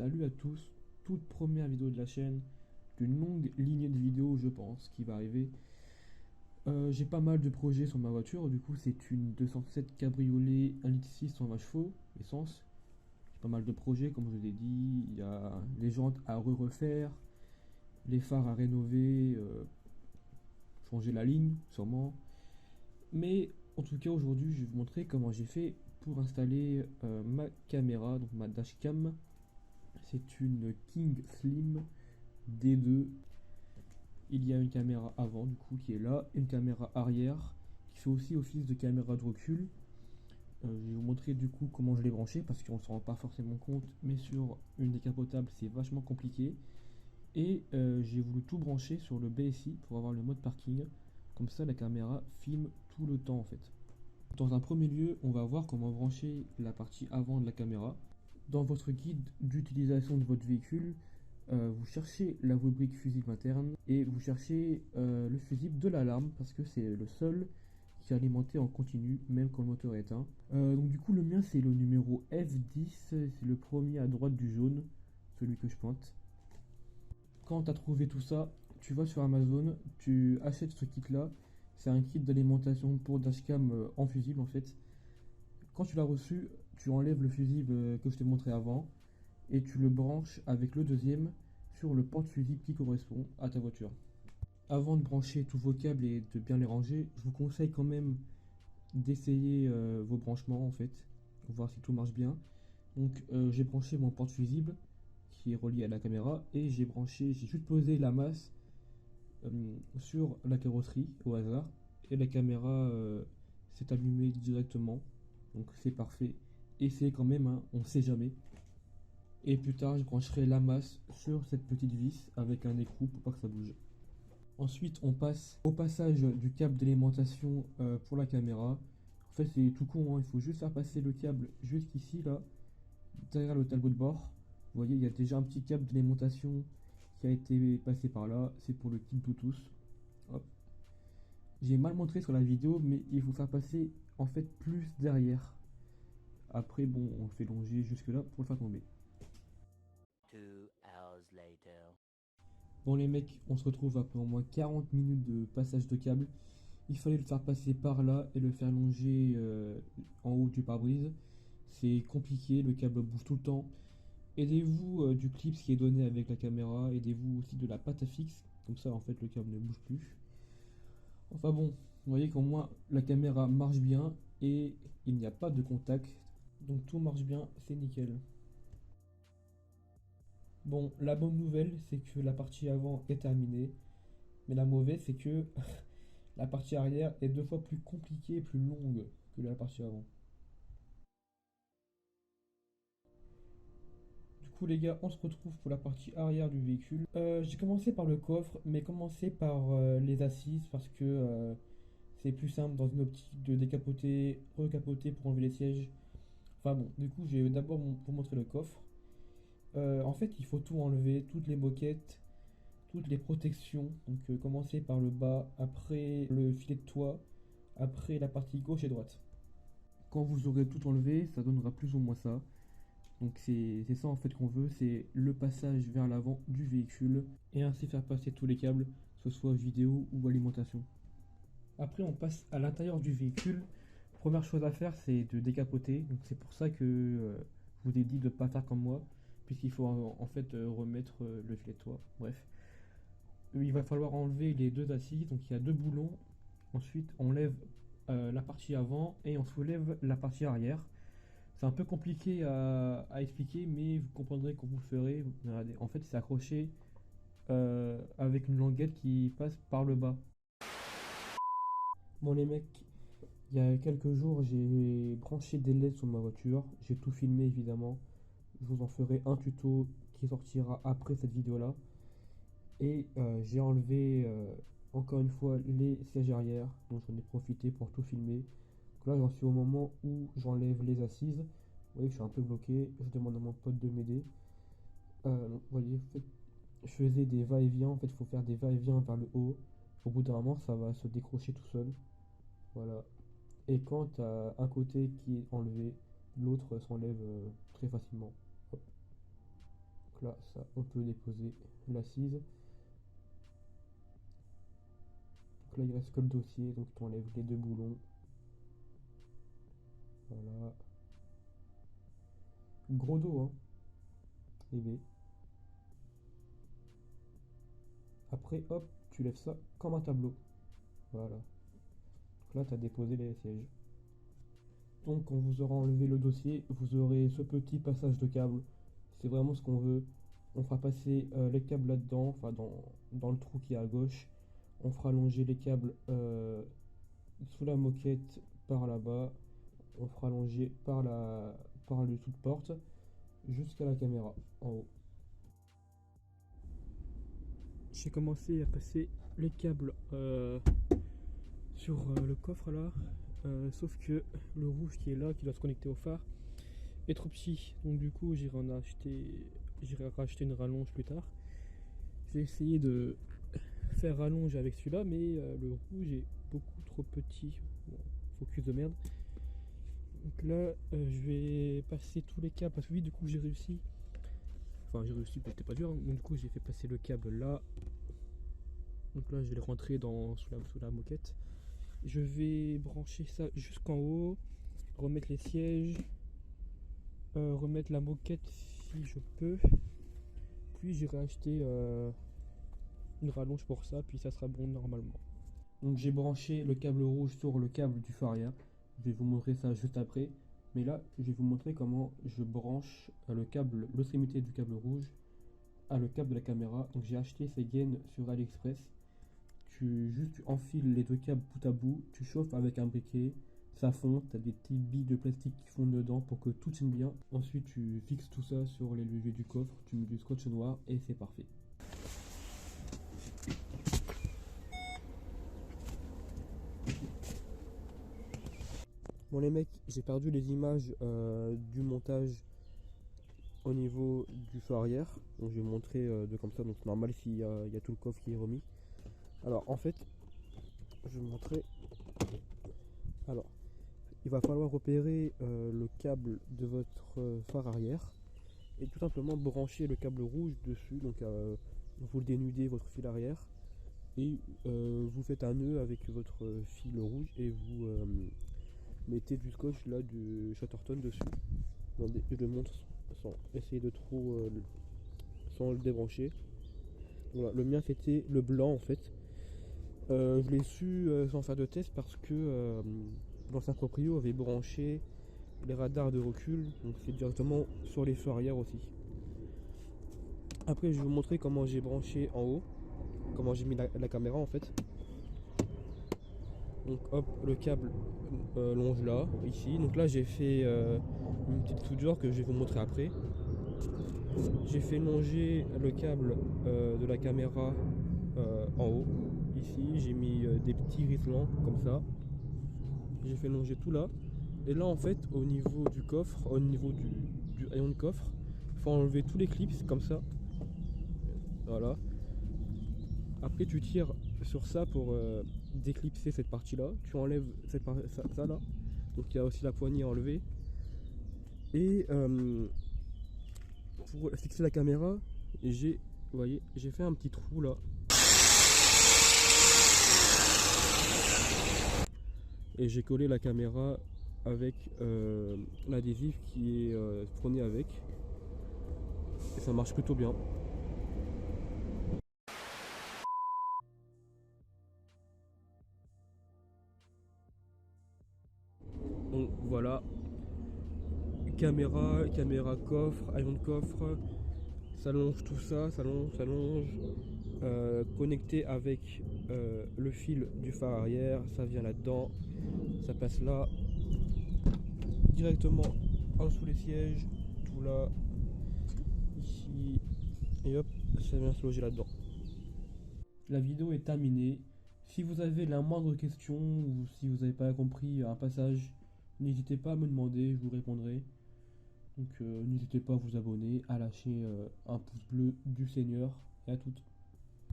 Salut à tous, toute première vidéo de la chaîne, d'une longue lignée de vidéos je pense qui va arriver. J'ai pas mal de projets sur ma voiture, du coup c'est une 207 cabriolet 1,6 litre 120 chevaux, essence. J'ai pas mal de projets comme je vous ai dit, il y a les jantes à refaire, les phares à rénover, changer la ligne sûrement. Mais en tout cas aujourd'hui je vais vous montrer comment j'ai fait pour installer ma caméra, donc ma dashcam. C'est une King Slim D2. Il y a une caméra avant du coup qui est là, une caméra arrière qui fait aussi office de caméra de recul. Je vais vous montrer du coup comment je l'ai branché parce qu'on ne s'en rend pas forcément compte, mais sur une décapotable c'est vachement compliqué. Et j'ai voulu tout brancher sur le BSI pour avoir le mode parking. Comme ça la caméra filme tout le temps en fait. Dans un premier lieu, on va voir comment brancher la partie avant de la caméra. Dans votre guide d'utilisation de votre véhicule, vous cherchez la rubrique fusible interne et vous cherchez le fusible de l'alarme parce que c'est le seul qui est alimenté en continu même quand le moteur est éteint. Donc du coup le mien c'est le numéro F10, c'est le premier à droite du jaune, celui que je pointe. Quand tu as trouvé tout ça, tu vas sur Amazon, tu achètes ce kit là. C'est un kit d'alimentation pour dashcam en fusible en fait. Quand tu l'as reçu, tu enlèves le fusible que je t'ai montré avant et tu le branches avec le deuxième sur le porte-fusible qui correspond à ta voiture. Avant de brancher tous vos câbles et de bien les ranger, je vous conseille quand même d'essayer vos branchements en fait, pour voir si tout marche bien. Donc j'ai branché mon porte-fusible qui est relié à la caméra et j'ai juste posé la masse sur la carrosserie au hasard et la caméra s'est allumée directement, donc c'est parfait. Essayez quand même, hein, on sait jamais. Et plus tard je brancherai la masse sur cette petite vis avec un écrou pour pas que ça bouge. Ensuite on passe au passage du câble d'alimentation pour la caméra. En fait c'est tout con, hein, il faut juste faire passer le câble jusqu'ici là, derrière le tableau de bord. Vous voyez il y a déjà un petit câble d'alimentation qui a été passé par là, c'est pour le kit Bluetooth. Hop. J'ai mal montré sur la vidéo mais il faut faire passer en fait plus derrière. Après bon on le fait longer jusque là pour le faire tomber. 2 hours later. Bon les mecs, on se retrouve après au moins 40 minutes de passage de câble. Il fallait le faire passer par là et le faire longer en haut du pare-brise. C'est compliqué, le câble bouge tout le temps. Aidez-vous du clip qui est donné avec la caméra, aidez-vous aussi de la pâte à fixe, comme ça en fait le câble ne bouge plus. Enfin bon, vous voyez qu'au moins la caméra marche bien et il n'y a pas de contact, donc tout marche bien, c'est nickel. Bon, la bonne nouvelle c'est que la partie avant est terminée, mais la mauvaise c'est que la partie arrière est 2 fois plus compliquée et plus longue que la partie avant. Du coup les gars, on se retrouve pour la partie arrière du véhicule. J'ai commencé par le coffre, mais commencé par les assises parce que c'est plus simple dans une optique de décapoter, recapoter pour enlever les sièges. Enfin bon, du coup je vais d'abord vous montrer le coffre. En fait il faut tout enlever, toutes les moquettes, toutes les protections. Donc commencer par le bas, après le filet de toit, après la partie gauche et droite. Quand vous aurez tout enlevé, ça donnera plus ou moins ça. Donc c'est ça en fait qu'on veut, c'est le passage vers l'avant du véhicule et ainsi faire passer tous les câbles, que ce soit vidéo ou alimentation. Après on passe à l'intérieur du véhicule. Première chose à faire c'est de décapoter, donc c'est pour ça que je vous ai dit de ne pas faire comme moi, puisqu'il faut en fait remettre le filet de toit. Bref, il va falloir enlever les deux assises, donc il y a deux boulons. Ensuite on lève la partie avant et on soulève la partie arrière. C'est un peu compliqué à expliquer, mais vous comprendrez quand vous le ferez. Regardez, en fait, c'est accroché avec une languette qui passe par le bas. Bon, les mecs, il y a quelques jours, j'ai branché des LED sur ma voiture. J'ai tout filmé, évidemment. Je vous en ferai un tuto qui sortira après cette vidéo-là. Et j'ai enlevé encore une fois les sièges arrière. Donc, j'en ai profité pour tout filmer. Donc là, j'en suis au moment où j'enlève les assises. Vous voyez que je suis un peu bloqué, je demande à mon pote de m'aider. Vous voyez, en fait, je faisais des va-et-vient, en fait il faut faire des va-et-vient vers le haut. Au bout d'un moment ça va se décrocher tout seul. Voilà. Et quand tu as un côté qui est enlevé, l'autre s'enlève très facilement. Hop. Donc là, ça, on peut déposer l'assise. Donc là, il reste que le dossier, donc tu enlèves les deux boulons. Voilà. Gros dos, hein. Et B. Après, hop, tu lèves ça comme un tableau. Voilà. Donc là, tu as déposé les sièges. Donc, quand vous aurez enlevé le dossier, vous aurez ce petit passage de câble. C'est vraiment ce qu'on veut. On fera passer les câbles là-dedans, enfin dans le trou qui est à gauche. On fera allonger les câbles sous la moquette par là-bas. On fera allonger par le dessous de porte jusqu'à la caméra en haut. J'ai commencé à passer les câbles sur le coffre là, sauf que le rouge qui est là, qui doit se connecter au phare, est trop petit. Donc du coup j'irai racheter une rallonge plus tard. J'ai essayé de faire rallonge avec celui-là, mais le rouge est beaucoup trop petit. Bon, focus de merde. Donc là je vais passer tous les câbles parce que oui, du coup j'ai réussi. Enfin j'ai réussi, c'était pas dur, hein. Donc du coup j'ai fait passer le câble là. Donc là je vais le rentrer sous la moquette. Je vais brancher ça jusqu'en haut, remettre les sièges, remettre la moquette si je peux. Puis j'irai acheter une rallonge pour ça, puis ça sera bon normalement. Donc j'ai branché le câble rouge sur le câble du phare arrière. Je vais vous montrer ça juste après. Mais là, je vais vous montrer comment je branche l'extrémité du câble rouge à le câble de la caméra. Donc j'ai acheté ces gaines sur AliExpress. Tu enfiles les deux câbles bout à bout, tu chauffes avec un briquet, ça fond, tu as des petites billes de plastique qui fondent dedans pour que tout tienne bien. Ensuite tu fixes tout ça sur les leviers du coffre, tu mets du scotch noir et c'est parfait. Bon les mecs, j'ai perdu les images du montage au niveau du feu arrière. Donc je vais vous montrer de comme ça, donc c'est normal s'il y a tout le coffre qui est remis. Alors en fait, je vais vous montrer. Alors, il va falloir repérer le câble de votre phare arrière et tout simplement brancher le câble rouge dessus. Donc vous le dénudez votre fil arrière et vous faites un nœud avec votre fil rouge et vous mettez du scotch là du Chatterton dessus. Attendez, je le montre sans essayer de trop sans le débrancher. Voilà, le mien c'était le blanc en fait. Je l'ai su sans faire de test parce que l'ancien proprio avait branché les radars de recul, donc c'est directement sur les feux arrière aussi. Après je vais vous montrer comment j'ai branché en haut, comment j'ai mis la caméra en fait. Donc hop, le câble longe là, ici. Donc là j'ai fait une petite soudure que je vais vous montrer après. J'ai fait longer le câble de la caméra en haut. Ici j'ai mis des petits riselants comme ça. J'ai fait longer tout là. Et là en fait au niveau du coffre, au niveau du haillon de coffre, il faut enlever tous les clips comme ça. Voilà. Après tu tires sur ça pour déclipser cette partie là. Tu enlèves ça là. Donc il y a aussi la poignée à enlever. Et pour fixer la caméra, vous voyez, j'ai fait un petit trou là. Et j'ai collé la caméra avec l'adhésif qui est fourni avec. Et ça marche plutôt bien. Donc voilà, caméra coffre, haillon de coffre, ça longe tout ça, ça longe, connecté avec le fil du phare arrière, ça vient là-dedans, ça passe là, directement en dessous les sièges, tout là, ici, et hop, ça vient se loger là-dedans. La vidéo est terminée. Si vous avez la moindre question ou si vous n'avez pas compris un passage, n'hésitez pas à me demander, je vous répondrai. Donc n'hésitez pas à vous abonner, à lâcher un pouce bleu du Seigneur et à toutes.